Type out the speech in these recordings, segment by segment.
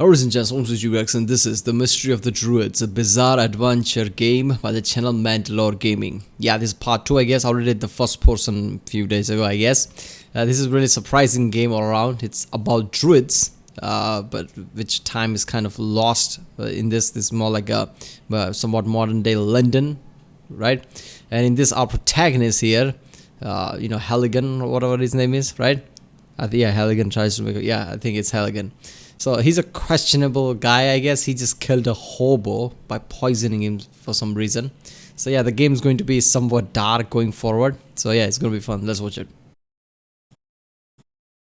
Ladies and gentlemen, and this is The Mystery of the Druids, a bizarre adventure game by the channel MandaloreGaming. Yeah, this is part 2, I guess. I already did the first portion a few days ago, I guess. This is really surprising game all around. It's about druids, but which time is kind of lost in this. This is more like a somewhat modern day London, right? And in this, our protagonist here, Halligan or whatever his name is, right? I think, yeah, Halligan tries to make it. Yeah, I think it's Halligan. So he's a questionable guy, I guess. He just killed a hobo by poisoning him for some reason. So yeah, the game is going to be somewhat dark going forward. So yeah, it's going to be fun. Let's watch it.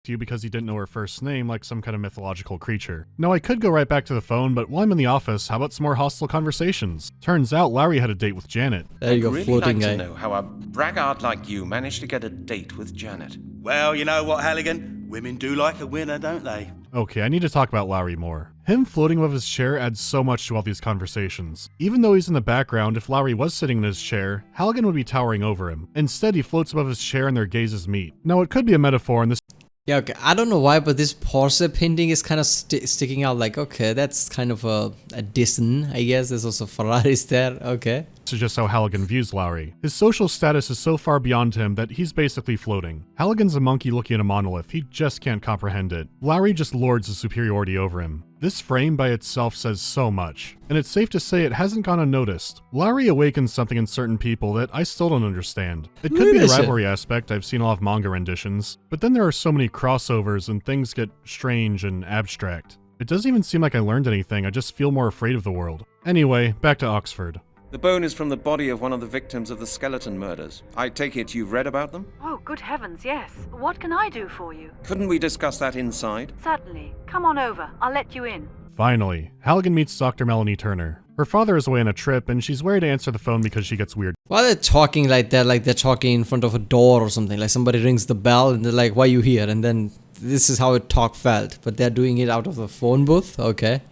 You because he didn't know her first name like some kind of mythological creature. Now I could go right back to the phone, but while I'm in the office, how about some more hostile conversations? Turns out Larry had a date with Janet. There you go, I'd really floating like guy. to know how a braggart like you managed to get a date with Janet. Well, you know what, Halligan? Women do like a winner, don't they? Okay, I need to talk about Larry more. Him floating above his chair adds so much to all these conversations. Even though he's in the background, if Larry was sitting in his chair, Halligan would be towering over him. Instead, he floats above his chair and their gazes meet. Now it could be a metaphor, and this Yeah, okay. I don't know why, but this Porsche painting is kind of sticking out. Like, okay, that's kind of a addition, I guess. There's also Ferraris there. Okay. is just how Halligan views Lowry. His social status is so far beyond him that he's basically floating. Halligan's a monkey looking at a monolith. He just can't comprehend it. Lowry just lords his superiority over him. This frame by itself says so much, and it's safe to say it hasn't gone unnoticed. Lowry awakens something in certain people that I still don't understand. It could be the rivalry aspect. I've seen a lot of manga renditions, but then there are so many crossovers and things get strange and abstract. It doesn't even seem like I learned anything, I just feel more afraid of the world. Anyway, back to Oxford. The bone is from the body of one of the victims of the skeleton murders. I take it you've read about them? Oh, good heavens, yes. What can I do for you? Couldn't we discuss that inside? Certainly. Come on over. I'll let you in. Finally, Halligan meets Dr. Melanie Turner. Her father is away on a trip, and she's wary to answer the phone because she gets weird. Why are they talking like that? Like they're talking in front of a door or something. Like somebody rings the bell and they're like, why are you here? And then this is how a talk felt. But they're doing it out of the phone booth? Okay.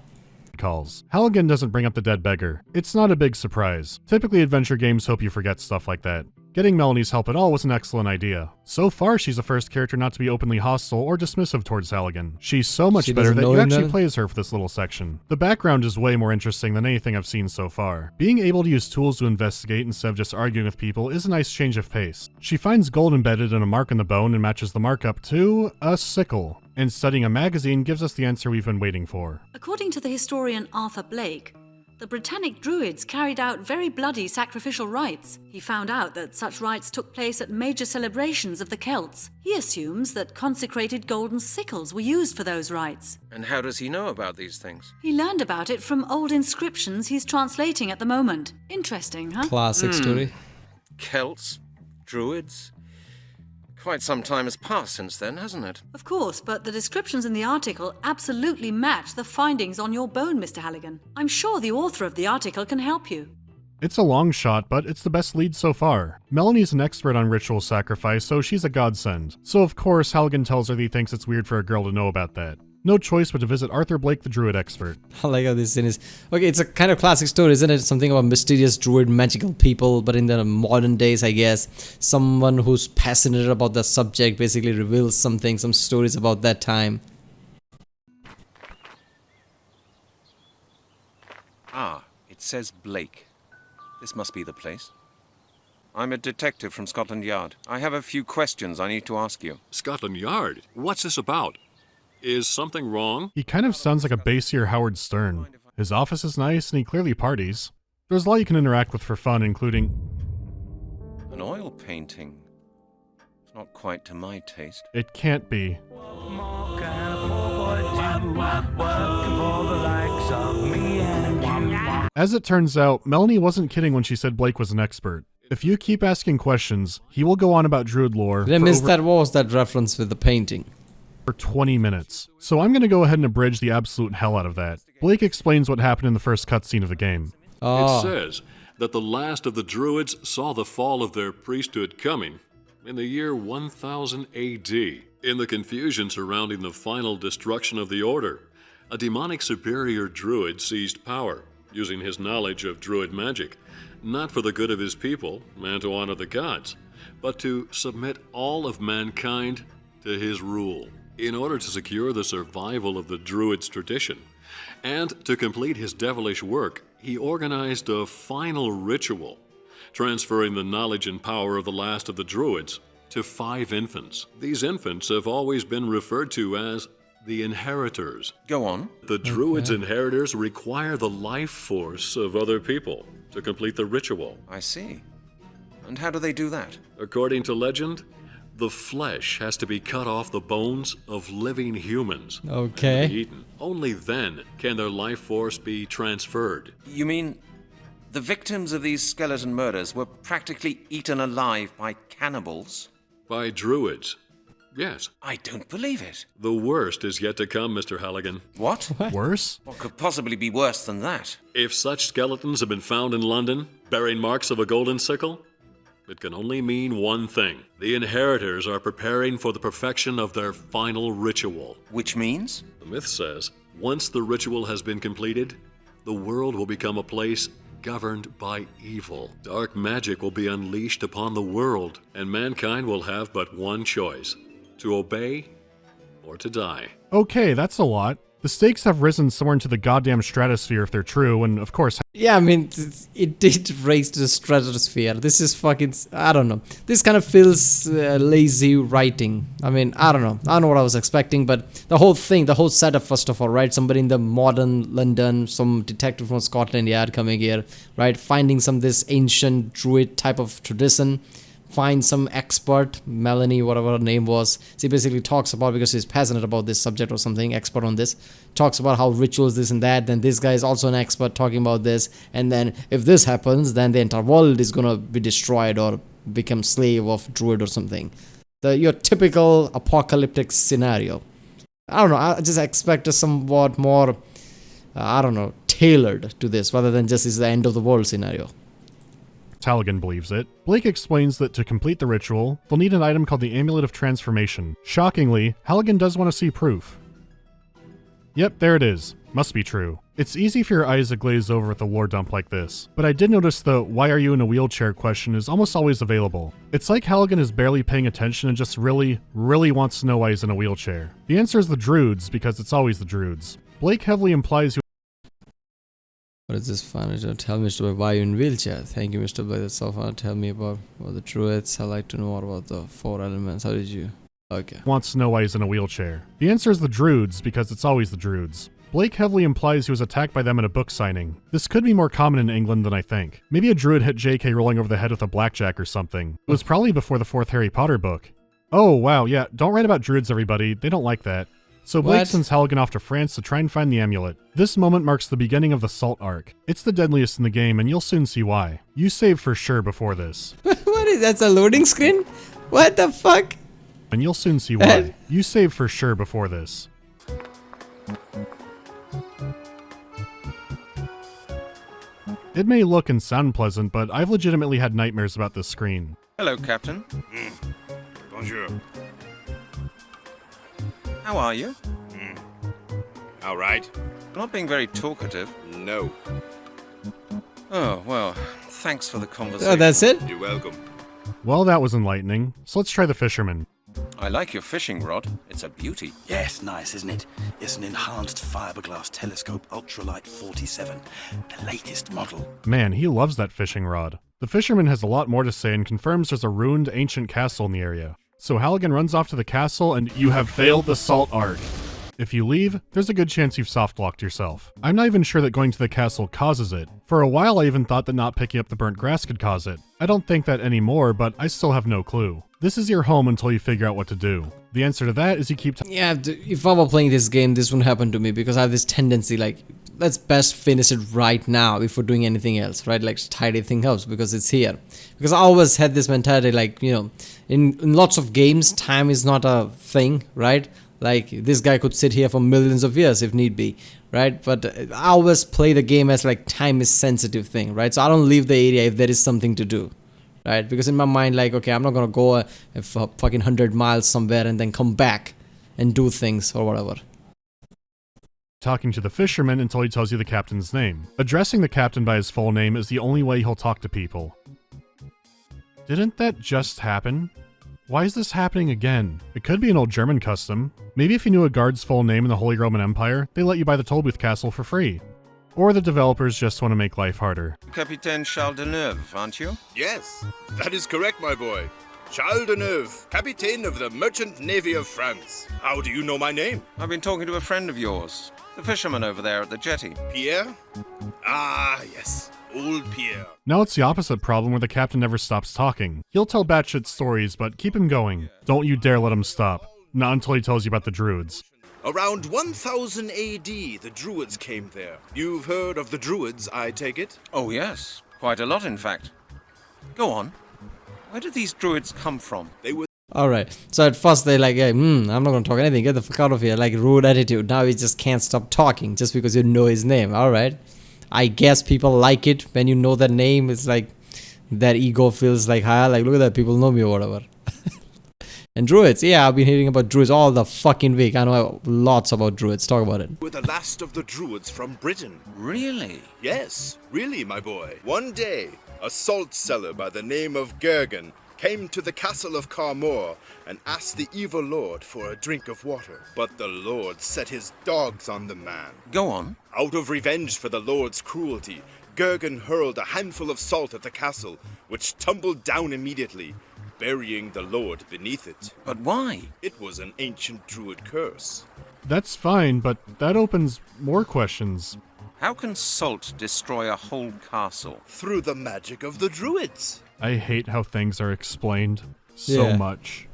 Calls. Halligan doesn't bring up the dead beggar. It's not a big surprise. Typically, adventure games hope you forget stuff like that. Getting Melanie's help at all was an excellent idea. So far, she's the first character not to be openly hostile or dismissive towards Halligan. She's so much better that you actually play as her for this little section. The background is way more interesting than anything I've seen so far. Being able to use tools to investigate instead of just arguing with people is a nice change of pace. She finds gold embedded in a mark in the bone and matches the mark up to a sickle. And studying a magazine gives us the answer we've been waiting for. According to the historian Arthur Blake, the Britannic Druids carried out very bloody sacrificial rites. He found out that such rites took place at major celebrations of the Celts. He assumes that consecrated golden sickles were used for those rites. And how does he know about these things? He learned about it from old inscriptions he's translating at the moment. Interesting, huh? Classic story. Celts? Druids? Quite some time has passed since then, hasn't it? Of course, but the descriptions in the article absolutely match the findings on your bone, Mr. Halligan. I'm sure the author of the article can help you. It's a long shot, but it's the best lead so far. Melanie's an expert on ritual sacrifice, so she's a godsend. So of course, Halligan tells her that he thinks it's weird for a girl to know about that. No choice but to visit Arthur Blake, the druid expert. I like how this scene is. Okay, it's a kind of classic story, isn't it? Something about mysterious druid magical people, but in the modern days, I guess. Someone who's passionate about the subject basically reveals something, some stories about that time. Ah, it says Blake. This must be the place. I'm a detective from Scotland Yard. I have a few questions I need to ask you. Scotland Yard? What's this about? Is something wrong? He kind of sounds like a bassier Howard Stern. His office is nice and he clearly parties. There's a lot you can interact with for fun, including An oil painting. It's not quite to my taste. It Can't Be. As it turns out, Melanie wasn't kidding when she said Blake was an expert. If you keep asking questions, he will go on about druid lore. Did I miss that? What was that reference with the painting? For 20 minutes. So I'm going to go ahead and abridge the absolute hell out of that. Blake explains what happened in the first cutscene of the game. It says that the last of the Druids saw the fall of their priesthood coming in the year 1000 AD. In the confusion surrounding the final destruction of the Order, a demonic superior Druid seized power, using his knowledge of Druid magic, not for the good of his people and to honor the gods, but to submit all of mankind to his rule. In order to secure the survival of the Druids' tradition, And to complete his devilish work, he organized a final ritual, transferring the knowledge and power of the last of the Druids to 5 infants. These infants have always been referred to as the inheritors. Go on. The Druids' inheritors require the life force of other people to complete the ritual. I see. And how do they do that? According to legend, the flesh has to be cut off the bones of living humans Okay. and be eaten. Only then can their life force be transferred. You mean the victims of these skeleton murders were practically eaten alive by cannibals? By Druids. Yes. I don't believe it. The worst is yet to come, Mr. Halligan. What? Worse? What could possibly be worse than that? If such skeletons have been found in London, bearing marks of a golden sickle, it can only mean one thing. The inheritors are preparing for the perfection of their final ritual. Which means? The myth says, once the ritual has been completed, the world will become a place governed by evil. Dark magic will be unleashed upon the world, and mankind will have but one choice: to obey or to die. Okay, that's a lot. The stakes have risen somewhere into the goddamn stratosphere if they're true, and of course, Yeah, I mean, it did raise to the stratosphere. This is fucking, I don't know. This kind of feels lazy writing. I mean, I don't know. I don't know what I was expecting, but the whole thing, the whole setup, first of all, right? Somebody in the modern London, some detective from Scotland Yard coming here, right? Finding some this ancient druid type of tradition. Find some expert, Melanie, whatever her name was. She basically talks about, because she's passionate about this subject or something, expert on this, talks about how rituals, this and that. Then this guy is also an expert talking about this. And then if this happens, then the entire world is gonna be destroyed or become slave of druid or something. Your typical apocalyptic scenario. I don't know. I just expect a somewhat more, I don't know, tailored to this rather than just is the end of the world scenario. Halligan believes it. Blake explains that to complete the ritual, they'll need an item called the Amulet of Transformation. Shockingly, Halligan does want to see proof. Yep, there it is. Must be true. It's easy for your eyes to glaze over with a lore dump like this, but I did notice the "why are you in a wheelchair" question is almost always available. It's like Halligan is barely paying attention and just really wants to know why he's in a wheelchair. The answer is the Druids, because it's always the Druids. Blake heavily implies What is this fun? Tell me, Mr. Boy, why you in wheelchair? Thank you, Mr. Boy. That's so fun. Tell me about the Druids. I'd like to know more about the 4 elements. How did you... Okay. wants to know why he's in a wheelchair. The answer is the Druids, because it's always the Druids. Blake heavily implies he was attacked by them at a book signing. This could be more common in England than I think. Maybe a druid hit JK rolling over the head with a blackjack or something. It was probably before the 4th Harry Potter book. Oh, wow, yeah, don't write about druids, everybody. They don't like that. So Blake What? sends Halligan off to France to try and find the amulet. This moment marks the beginning of the Salt arc. It's the deadliest in the game, and you'll soon see why. You saved for sure before this. What is that? A loading screen? What the fuck? And you'll soon see why. You saved for sure before this. It may look and sound pleasant, but I've legitimately had nightmares about this screen. Hello, Captain. Bonjour. How are you? All right. Not being very talkative. No. Oh, well, thanks for the conversation. Oh, that's it? You're welcome. Well, that was enlightening. So let's try the fisherman. I like your fishing rod. It's a beauty. Yes, nice, isn't it? It's an enhanced fiberglass telescope ultralight 47, the latest model. Man, he loves that fishing rod. The fisherman has a lot more to say and confirms there's a ruined ancient castle in the area. So Halligan runs off to the castle and you have failed the Salt arc. If you leave, there's a good chance you've soft-locked yourself. I'm not even sure that going to the castle causes it. For a while I even thought that not picking up the burnt grass could cause it. I don't think that anymore, but I still have no clue. This is your home until you figure out what to do. The answer to that is you keep Yeah, if I were playing this game, this wouldn't happen to me because I have this tendency, like, let's best finish it right now if we're doing anything else, right? Like, tidy things up because it's here. Because I always had this mentality, like, you know, in lots of games, time is not a thing, right? Like, this guy could sit here for millions of years if need be, right? But I always play the game as, like, time is sensitive thing, right? So I don't leave the area if there is something to do, right? Because in my mind, like, okay, I'm not gonna go a fucking 100 miles somewhere and then come back and do things or whatever. talking to the fisherman until he tells you the captain's name. Addressing the captain by his full name is the only way he'll talk to people. Didn't that just happen? Why is this happening again? It could be an old German custom. Maybe if you knew a guard's full name in the Holy Roman Empire, they let you buy the Tollbooth Castle for free. Or the developers just want to make life harder. Capitaine Charles de Neuve, aren't you? Yes, that is correct, my boy. Charles de Neuve, Captain of the Merchant Navy of France. How do you know my name? I've been talking to a friend of yours, the fisherman over there at the jetty. Pierre? Ah, yes. Old Pierre. Now it's the opposite problem where the captain never stops talking. He'll tell batshit stories, but keep him going. Don't you dare let him stop. Not until he tells you about the Druids. Around 1000 AD, the Druids came there. You've heard of the Druids, I take it? Oh, yes. Quite a lot, in fact. Go on. Where did these Druids come from? They were Alright, so at first they're like, hey, I'm not gonna talk anything, get the fuck out of here, like rude attitude. Now he just can't stop talking just because you know his name. Alright. I guess people like it when you know their name. It's like their ego feels like higher, like look at that, people know me or whatever. And Druids, yeah, I've been hearing about Druids all the fucking week. I know lots about Druids. Talk about it. were the last of the Druids from Britain. Really? Yes, really, my boy. One day, a salt seller by the name of Gergan came to the castle of Carmore and asked the evil lord for a drink of water. But the lord set his dogs on the man. Go on. Out of revenge for the lord's cruelty, Gergan hurled a handful of salt at the castle, which tumbled down immediately, burying the lord beneath it. But why? It was an ancient druid curse. That's fine, but that opens more questions. How can salt destroy a whole castle? Through the magic of the druids. I hate how things are explained so Yeah. much.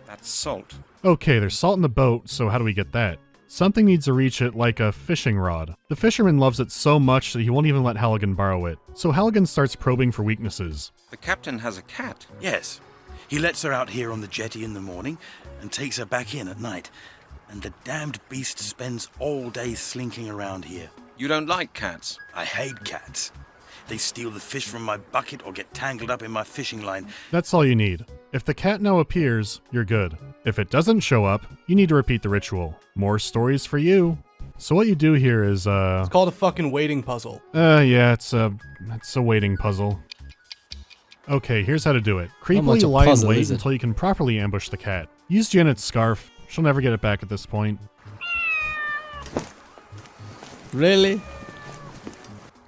That's salt. Okay, there's salt in the boat, so how do we get that? Something needs to reach it like a fishing rod. The fisherman loves it so much that he won't even let Halligan borrow it. So Halligan starts probing for weaknesses. The captain has a cat. Yes. He lets her out here on the jetty in the morning and takes her back in at night. And the damned beast spends all day slinking around here. You don't like cats? I hate cats. They steal the fish from my bucket or get tangled up in my fishing line. That's all you need. If the cat now appears, you're good. If it doesn't show up, you need to repeat the ritual. More stories for you. So what you do here is, It's called a fucking waiting puzzle. yeah, it's a waiting puzzle. Okay, here's how to do it. much Creepily a lie in puzzle wait is it? until you can properly ambush the cat. Use Janet's scarf. She'll never get it back at this point. Really?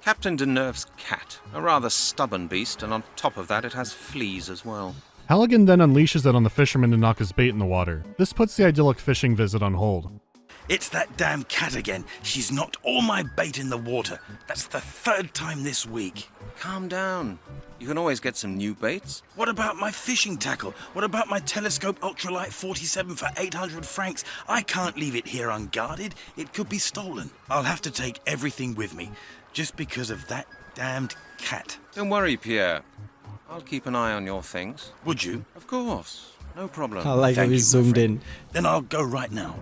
Captain de Neuve's cat. A rather stubborn beast, and on top of that it has fleas as well. Halligan then unleashes it on the fisherman to knock his bait in the water. This puts the idyllic fishing visit on hold. It's that damn cat again. She's knocked all my bait in the water. That's the third time this week. Calm down. You can always get some new baits. What about my fishing tackle? What about my telescope ultralight 47 for 800 francs? I can't leave it here unguarded. It could be stolen. I'll have to take everything with me, just because of that damned cat. Don't worry, Pierre. I'll keep an eye on your things. Would you? Of course. No problem. I like how Thank we you, my zoomed friend. in. Then I'll go right now.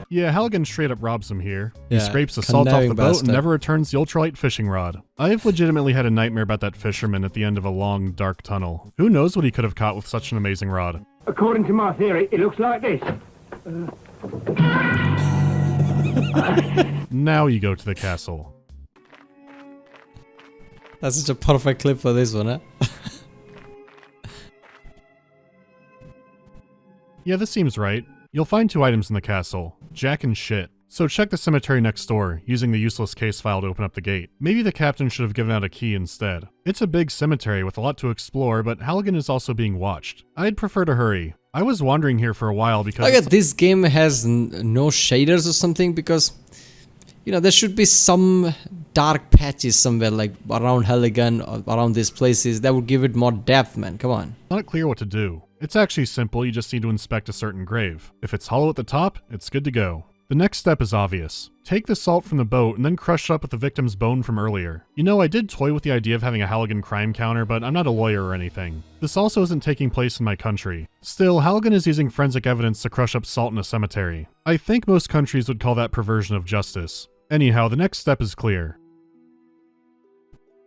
Yeah, Halligan straight up robs him here. He Yeah, scrapes the salt off conniving the boat bastard. and never returns the ultralight fishing rod. I've legitimately had a nightmare about that fisherman at the end of a long, dark tunnel. Who knows what he could have caught with such an amazing rod? According to my theory, it looks like this. Now you go to the castle. That's such a perfect clip for this one, huh? Yeah, this seems right. You'll find 2 items in the castle, Jack and shit. So check the cemetery next door, using the useless case file to open up the gate. Maybe the captain should have given out a key instead. It's a big cemetery with a lot to explore, but Halligan is also being watched. I'd prefer to hurry. I was wandering here for a while because... Look at this game has no shaders or something because, you know, there should be some dark patches somewhere like around Halligan or around these places that would give it more depth, man. Come on. Not clear what to do. It's actually simple, you just need to inspect a certain grave. If it's hollow at the top, it's good to go. The next step is obvious. Take the salt from the boat and then crush it up with the victim's bone from earlier. You know, I did toy with the idea of having a Halligan crime counter, but I'm not a lawyer or anything. This also isn't taking place in my country. Still, Halligan is using forensic evidence to crush up salt in a cemetery. I think most countries would call that perversion of justice. Anyhow, the next step is clear.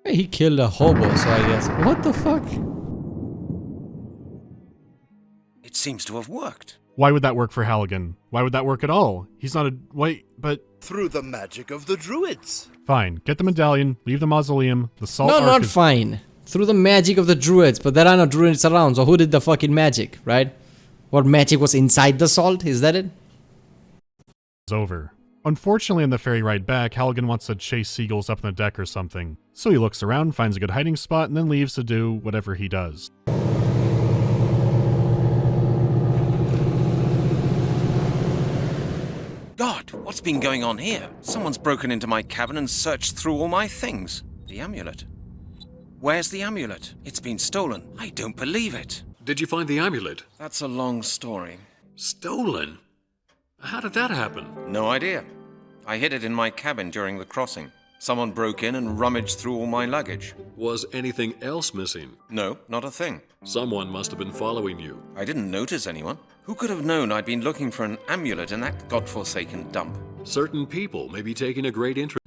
He killed a hobo, so I guess. What the fuck? It seems to have worked. Why would that work for Halligan? Why would that work at all? He's not a... Wait, but... Through the magic of the druids. Fine, get the medallion, leave the mausoleum, the salt No, ark not is... fine. Through the magic of the Druids, but there are no Druids around, so who did the fucking magic, right? What magic was inside the salt? Is that it? It's over. Unfortunately, on the ferry ride back, Halligan wants to chase seagulls up on the deck or something. So he looks around, finds a good hiding spot, and then leaves to do whatever he does. God, what's been going on here? Someone's broken into my cabin and searched through all my things. The amulet. Where's the amulet? It's been stolen. I don't believe it. Did you find the amulet? That's a long story. Stolen? How did that happen? No idea. I hid it in my cabin during the crossing. Someone broke in and rummaged through all my luggage. Was anything else missing? No, not a thing. Someone must have been following you. I didn't notice anyone. Who could have known I'd been looking for an amulet in that godforsaken dump? Certain people may be taking a great interest.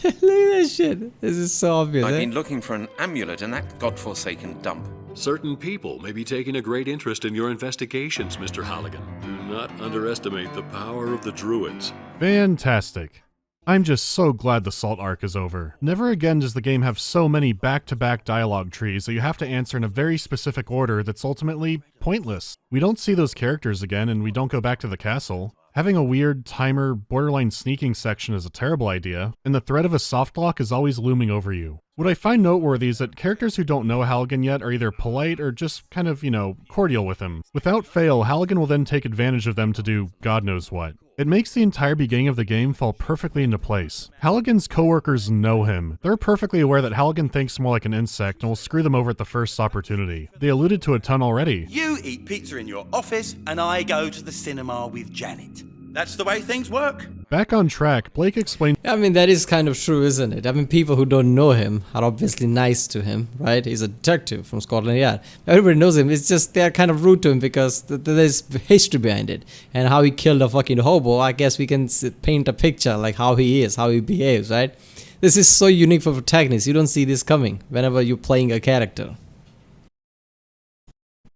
Look at that shit. This is so obvious. I've eh? been looking for an amulet in that godforsaken dump. Certain people may be taking a great interest in your investigations, Mr. Halligan. Do not underestimate the power of the Druids. Fantastic. I'm just so glad the Salt arc is over. Never again does the game have so many back-to-back dialogue trees that you have to answer in a very specific order that's ultimately pointless. We don't see those characters again, and we don't go back to the castle. Having a weird, timer, borderline sneaking section is a terrible idea, and the threat of a softlock is always looming over you. What I find noteworthy is that characters who don't know Halligan yet are either polite or just kind of, cordial with him. Without fail, Halligan will then take advantage of them to do God knows what. It makes the entire beginning of the game fall perfectly into place. Halligan's coworkers know him. They're perfectly aware that Halligan thinks more like an insect and will screw them over at the first opportunity. They alluded to a ton already. You eat pizza in your office, and I go to the cinema with Janet. That's the way things work. Back on track, Blake explained. I mean, that is kind of true, isn't it? I mean, people who don't know him are obviously nice to him, right? He's a detective from Scotland Yard. Everybody knows him. It's just they're kind of rude to him because there's history behind it. And how he killed a fucking hobo, I guess we can paint a picture like how he is, how he behaves, right? This is so unique for protagonists. You don't see this coming whenever you're playing a character.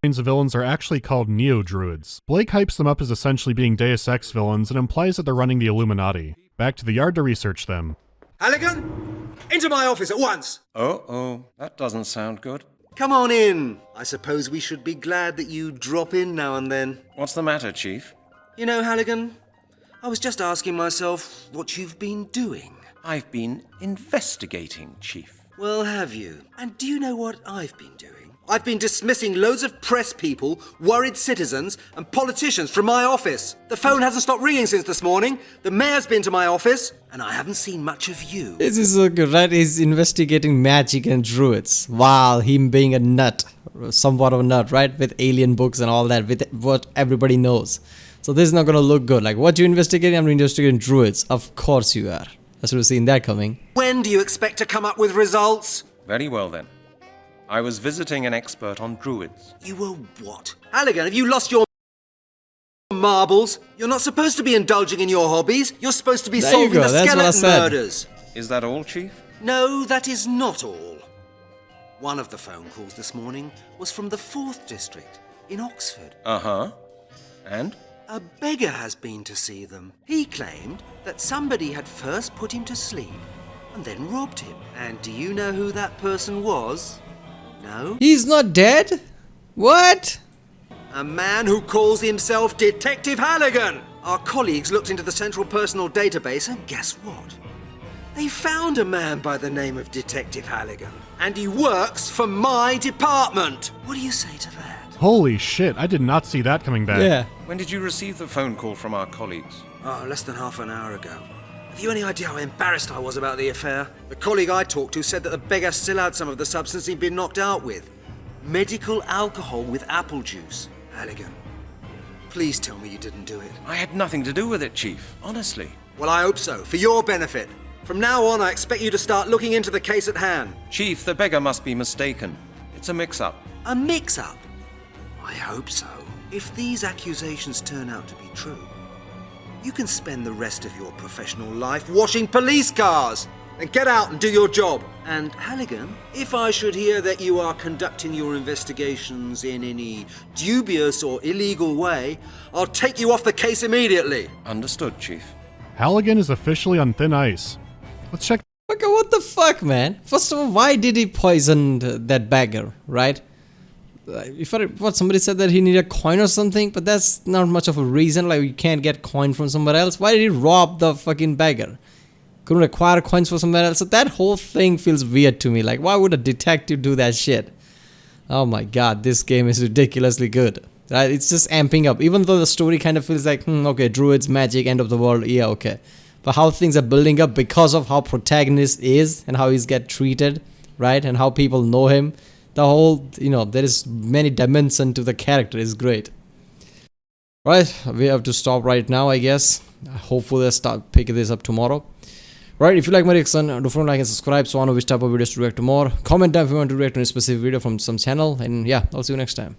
The villains are actually called Neo-Druids. Blake hypes them up as essentially being Deus Ex villains and implies that they're running the Illuminati. Back to the yard to research them. Halligan, into my office at once! Oh, that doesn't sound good. Come on in. I suppose we should be glad that you drop in now and then. What's the matter, Chief? You know, Halligan, I was just asking myself what you've been doing. I've been investigating, Chief. Well, have you? And do you know what I've been doing? I've been dismissing loads of press people, worried citizens, and politicians from my office. The phone hasn't stopped ringing since this morning. The mayor's been to my office, and I haven't seen much of you. This is so good, right? He's investigating magic and druids while him being a nut, somewhat of a nut, right? With alien books and all that, with what everybody knows. So this is not gonna look good. Like, what you investigating? I'm investigating druids. Of course you are. I should have seen that coming. When do you expect to come up with results? Very well then. I was visiting an expert on druids. You were what? Halligan, have you lost your marbles? You're not supposed to be indulging in your hobbies. You're supposed to be solving the skeleton murders. Is that all, Chief? No, that is not all. One of the phone calls this morning was from the 4th District in Oxford. Uh-huh. And? A beggar has been to see them. He claimed that somebody had first put him to sleep and then robbed him. And do you know who that person was? No? He's not dead? What? A man who calls himself Detective Halligan! Our colleagues looked into the central personal database and guess what? They found a man by the name of Detective Halligan. And he works for my department! What do you say to that? Holy shit, I did not see that coming back. Yeah. When did you receive the phone call from our colleagues? Oh, less than half an hour ago. Have you any idea how embarrassed I was about the affair? The colleague I talked to said that the beggar still had some of the substance he'd been knocked out with. Medical alcohol with apple juice. Halligan, please tell me you didn't do it. I had nothing to do with it, Chief. Honestly. Well, I hope so, for your benefit. From now on, I expect you to start looking into the case at hand. Chief, the beggar must be mistaken. It's a mix-up. A mix-up? I hope so. If these accusations turn out to be true, you can spend the rest of your professional life washing police cars. Then get out and do your job. And Halligan, if I should hear that you are conducting your investigations in any dubious or illegal way, I'll take you off the case immediately. Understood, Chief. Halligan is officially on thin ice. Let's check. Okay, what the fuck, man? First of all, why did he poison that beggar, right? What somebody said that he needed a coin or something, but that's not much of a reason. Like, you can't get coin from somewhere else. Why did he rob the fucking beggar? Couldn't acquire coins from somewhere else. So that whole thing feels weird to me. Like, why would a detective do that shit? Oh my god, this game is ridiculously good. Right? It's just amping up. Even though the story kind of feels like, okay, druids, magic, end of the world, yeah, okay. But how things are building up because of how protagonist is and how he's get treated, right? And how people know him. The whole, there is many dimensions to the character is great. Right, we have to stop right now, I guess. Hopefully I'll start picking this up tomorrow. Right, if you like my reaction, don't forget to like and subscribe so I know which type of videos to react to more. Comment down if you want to react to a specific video from some channel. And yeah, I'll see you next time.